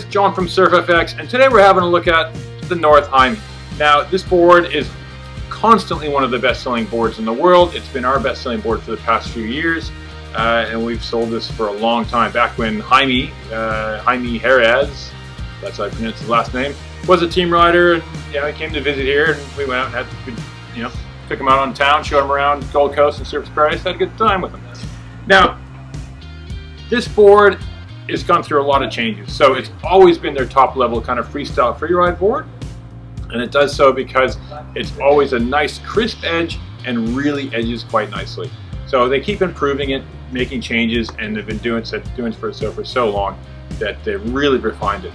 guys, John from SurfFX, and today we're having a look at the North Jaime. Now, this board is constantly one of the best-selling boards in the world. It's been our best-selling board for the past few years, and we've sold this for a long time. Back when Jaime Jerez, that's how I pronounce his last name, was a team rider, and he came to visit here, and we went out and had, took him out on town, showed him around Gold Coast and Surfers Paradise, had a good time with him. Now, this board has gone through a lot of changes. So it's always been their top level kind of freestyle freeride board. And it does so because it's always a nice crisp edge and really edges quite nicely. So they keep improving it, making changes, and they've been doing it for so long that they've really refined it.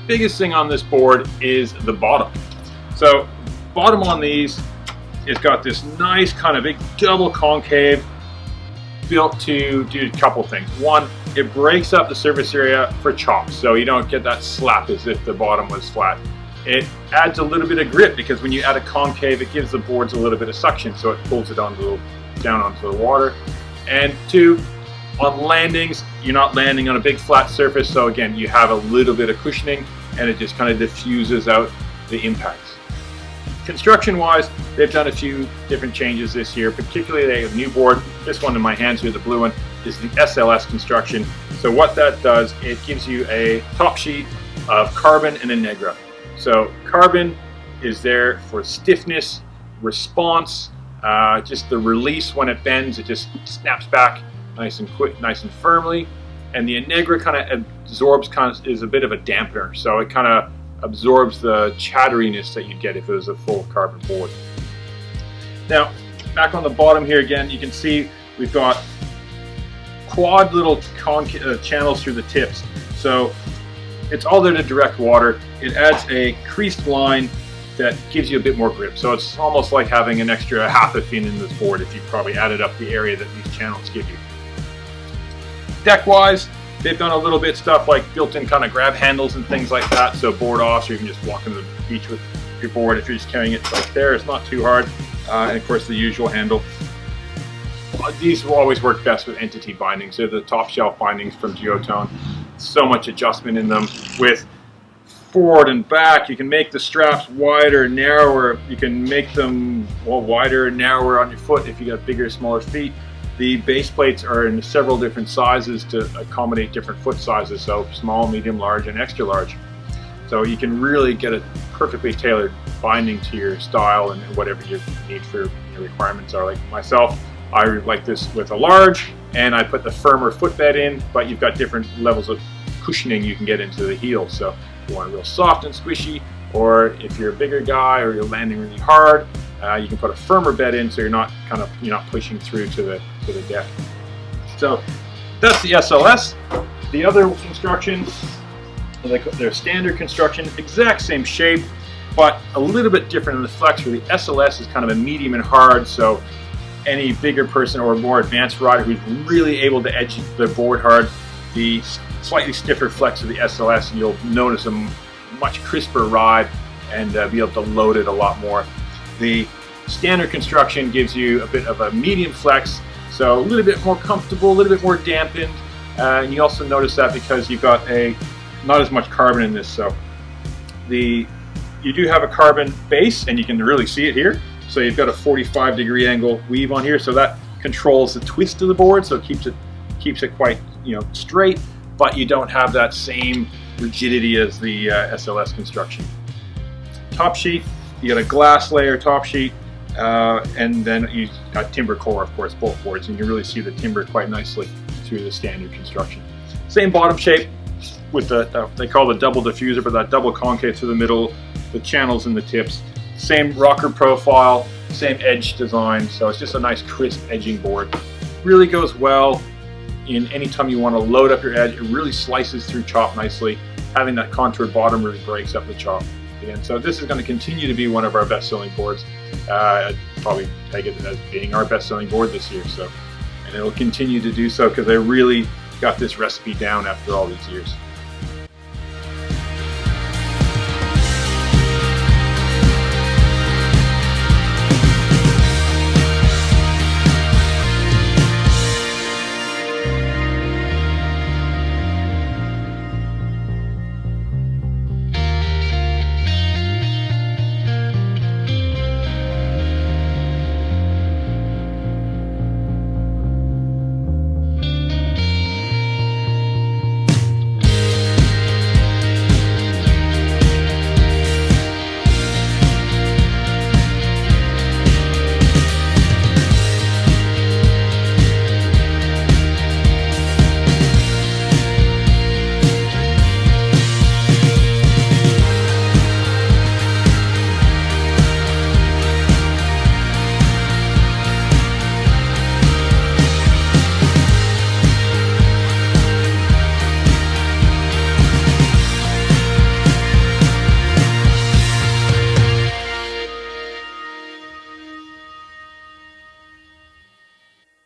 Biggest thing on this board is the bottom. So bottom on these, it's got this nice kind of big double concave built to do a couple things. One, it breaks up the surface area for chops, so you don't get that slap as if the bottom was flat. It adds a little bit of grip because when you add a concave, it gives the boards a little bit of suction, so it pulls it down onto the water. And two, on landings, you're not landing on a big flat surface, so again, you have a little bit of cushioning, and it just kind of diffuses out the impacts. Construction-wise, they've done a few different changes this year. Particularly, they have a new board. This one in my hands here, the blue one, is the SLS construction. So what that does, it gives you a top sheet of carbon and a Negra. So carbon is there for stiffness, response, just the release when it bends. It just snaps back nice and quick, nice and firmly. And the Negra kind of absorbs, is a bit of a dampener. So it kind of absorbs the chatteriness that you'd get if it was a full carbon board. Now, back on the bottom here again, you can see we've got quad little channels through the tips. So it's all there to direct water. It adds a creased line that gives you a bit more grip. So it's almost like having an extra half a fin in this board if you probably added up the area that these channels give you. Deck-wise, they've done a little bit stuff like built-in kind of grab handles and things like that, so board off, so you can just walk into the beach with your board if you're just carrying it like there. It's not too hard, and of course the usual handle. These will always work best with entity bindings. They're the top shelf bindings from Duotone. So much adjustment in them with forward and back. You can make the straps wider, narrower. You can make them wider and narrower on your foot if you got bigger or smaller feet. The base plates are in several different sizes to accommodate different foot sizes, so small, medium, large, and extra large. So you can really get a perfectly tailored binding to your style and whatever your need for your requirements are. Like myself, I like this with a large, and I put the firmer footbed in, but you've got different levels of cushioning you can get into the heel. So if you want it real soft and squishy, or if you're a bigger guy or you're landing really hard, you can put a firmer bed in, so you're not pushing through to the deck. So that's the SLS. The other construction, their standard construction, exact same shape, but a little bit different in the flex. Where the SLS is kind of a medium and hard, so any bigger person or more advanced rider who's really able to edge their board hard, the slightly stiffer flex of the SLS, you'll notice a much crisper ride and be able to load it a lot more. The standard construction gives you a bit of a medium flex, so a little bit more comfortable, a little bit more dampened, and you also notice that because you've got not as much carbon in this. So you do have a carbon base, and you can really see it here. So you've got a 45-degree angle weave on here, so that controls the twist of the board, so it keeps it quite straight, but you don't have that same rigidity as the SLS construction. Top sheet, you got a glass layer top sheet, and then you got timber core, of course, both boards, and you can really see the timber quite nicely through the standard construction. Same bottom shape with they call the double diffuser, but that double concave through the middle, the channels in the tips. Same rocker profile, same edge design, so it's just a nice crisp edging board. Really goes well in any time you want to load up your edge. It really slices through chop nicely. Having that contoured bottom really breaks up the chop. And so this is going to continue to be one of our best-selling boards. I'd probably take it as being our best-selling board this year. And it'll continue to do so because they really got this recipe down after all these years.